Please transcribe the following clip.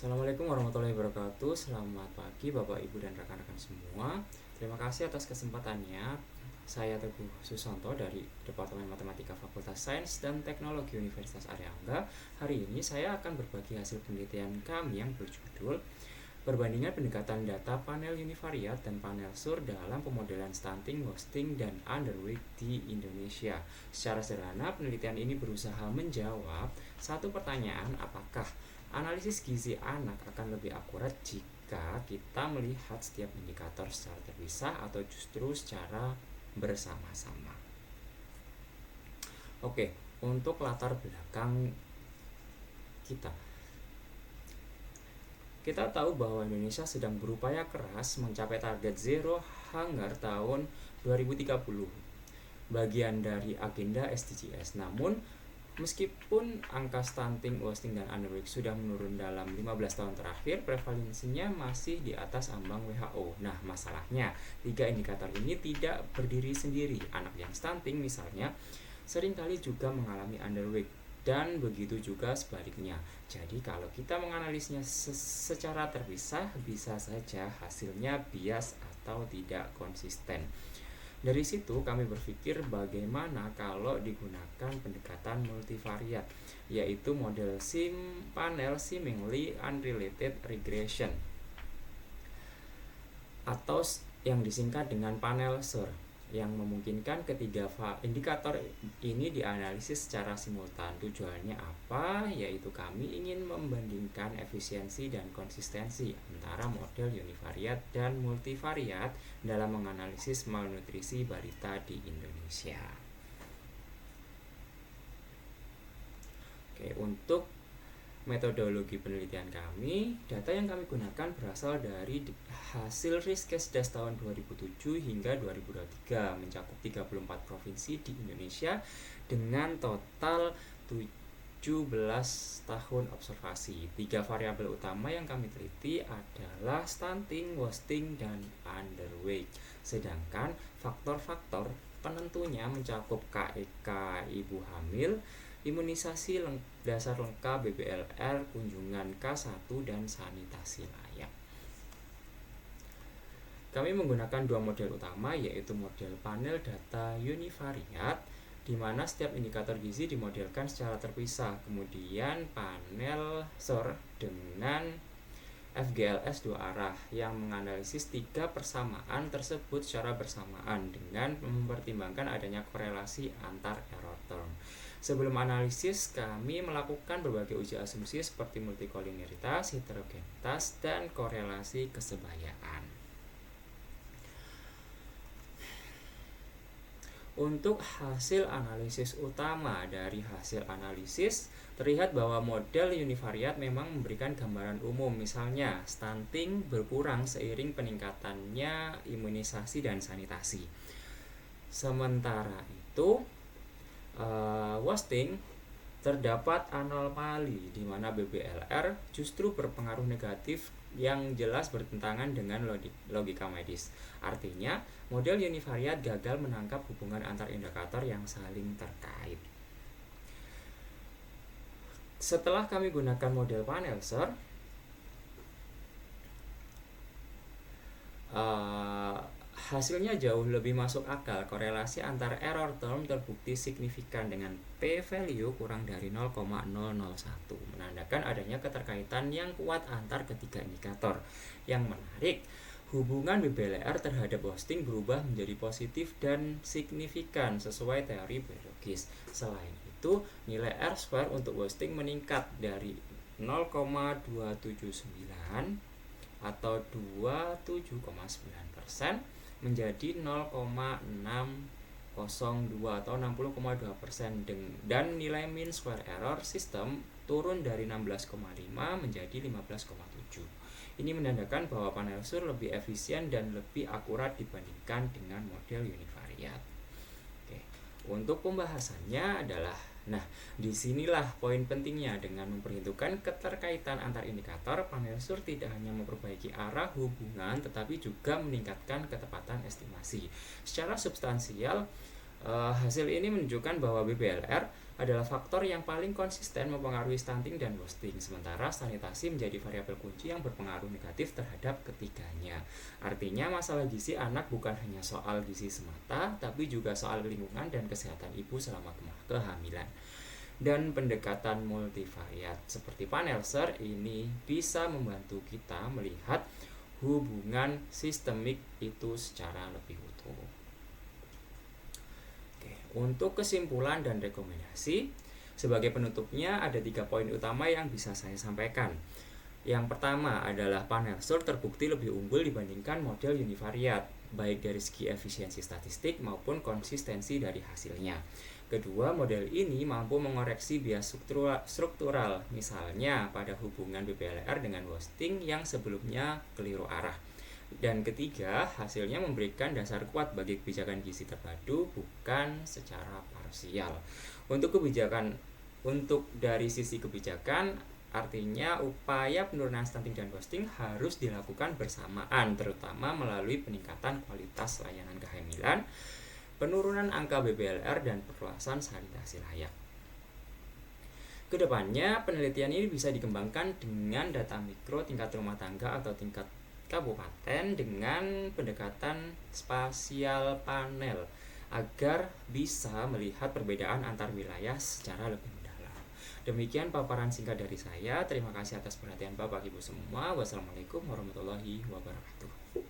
Assalamualaikum warahmatullahi wabarakatuh. Selamat pagi Bapak, Ibu, dan rekan-rekan semua. Terima kasih atas kesempatannya. Saya Teguh Susanto dari Departemen Matematika Fakultas Sains dan Teknologi Universitas Airlangga. Hari ini saya akan berbagi hasil penelitian kami yang berjudul Perbandingan pendekatan data panel univariat dan panel SUR dalam pemodelan stunting, wasting, dan underweight di Indonesia. Secara sederhana, penelitian ini berusaha menjawab satu pertanyaan, apakah analisis gizi anak akan lebih akurat jika kita melihat setiap indikator secara terpisah atau justru secara bersama-sama. Oke, untuk latar belakang kita. Kita tahu bahwa Indonesia sedang berupaya keras mencapai target Zero Hunger tahun 2030, bagian dari agenda SDGs. Namun, meskipun angka stunting, wasting, dan underweight sudah menurun dalam 15 tahun terakhir, prevalensinya masih di atas ambang WHO. Nah, masalahnya, 3 indikator ini tidak berdiri sendiri. Anak yang stunting misalnya, seringkali juga mengalami underweight, dan begitu juga sebaliknya. Jadi kalau kita menganalisnya secara terpisah, bisa saja hasilnya bias atau tidak konsisten. Dari situ kami berpikir bagaimana kalau digunakan pendekatan multivariat, yaitu model panel seemingly unrelated regression, atau yang disingkat dengan panel SUR, yang memungkinkan ketiga indikator ini dianalisis secara simultan. Tujuannya apa? Yaitu kami ingin membandingkan efisiensi dan konsistensi antara model univariat dan multivariat dalam menganalisis malnutrisi balita di Indonesia. Oke, untuk metodologi penelitian kami, data yang kami gunakan berasal dari hasil Riskesdas tahun 2007 hingga 2023, mencakup 34 provinsi di Indonesia dengan total 17 tahun observasi. 3 variabel utama yang kami teliti adalah stunting, wasting, dan underweight. Sedangkan faktor-faktor penentunya mencakup KEK ibu hamil, imunisasi dasar lengkap BBLR, kunjungan K1, dan sanitasi layak. Kami menggunakan 2 model utama, yaitu model panel data univariat, di mana setiap indikator gizi dimodelkan secara terpisah, kemudian panel SUR dengan FGLS 2 arah yang menganalisis 3 persamaan tersebut secara bersamaan dengan mempertimbangkan adanya korelasi antar error term. Sebelum analisis, kami melakukan berbagai uji asumsi seperti multikoliniaritas, heterogenitas, dan korelasi kesebayaan. Untuk hasil analisis utama dari hasil analisis, terlihat bahwa model univariat memang memberikan gambaran umum, misalnya stunting berkurang seiring peningkatannya imunisasi dan sanitasi. Sementara itu, wasting terdapat anomali di mana BBLR justru berpengaruh negatif yang jelas bertentangan dengan logika medis. Artinya, model univariat gagal menangkap hubungan antar indikator yang saling terkait. Setelah kami gunakan model panel SUR, hasilnya jauh lebih masuk akal. Korelasi antar error term terbukti signifikan dengan p-value kurang dari 0,001, menandakan adanya keterkaitan yang kuat antar ketiga indikator. Yang menarik, hubungan BBLR terhadap wasting berubah menjadi positif dan signifikan sesuai teori biologis. Selain itu, nilai R-square untuk wasting meningkat dari 0,279 atau 27,9% menjadi 0,602 atau 60,2%, dan nilai mean square error sistem turun dari 16,5 menjadi 15,7. Ini menandakan bahwa panel SUR lebih efisien dan lebih akurat dibandingkan dengan model univariat. Oke. Untuk pembahasannya adalah, disinilah poin pentingnya. Dengan memperhitungkan keterkaitan antar indikator, panel SUR tidak hanya memperbaiki arah hubungan, tetapi juga meningkatkan ketepatan estimasi. Secara substansial, Hasil ini menunjukkan bahwa BBLR adalah faktor yang paling konsisten mempengaruhi stunting dan wasting, sementara sanitasi menjadi variabel kunci yang berpengaruh negatif terhadap ketiganya. Artinya masalah gizi anak bukan hanya soal gizi semata, tapi juga soal lingkungan dan kesehatan ibu selama kehamilan. Dan pendekatan multivariat seperti panel SER ini bisa membantu kita melihat hubungan sistemik itu secara lebih utuh. Untuk kesimpulan dan rekomendasi, sebagai penutupnya ada 3 poin utama yang bisa saya sampaikan. Yang pertama adalah panel SER terbukti lebih unggul dibandingkan model univariat, baik dari segi efisiensi statistik maupun konsistensi dari hasilnya. Kedua, model ini mampu mengoreksi bias struktural, misalnya pada hubungan BBLR dengan wasting yang sebelumnya keliru arah. Dan ketiga, hasilnya memberikan dasar kuat bagi kebijakan gizi terpadu, bukan secara parsial. Untuk dari sisi kebijakan, artinya upaya penurunan stunting dan wasting harus dilakukan bersamaan, terutama melalui peningkatan kualitas layanan kehamilan, penurunan angka BBLR, dan perluasan sanitasi layak. Kedepannya, penelitian ini bisa dikembangkan dengan data mikro tingkat rumah tangga atau tingkat kabupaten dengan pendekatan spasial panel agar bisa melihat perbedaan antar wilayah secara lebih mendalam. Demikian paparan singkat dari saya. Terima kasih atas perhatian Bapak Ibu semua. Wassalamualaikum warahmatullahi wabarakatuh.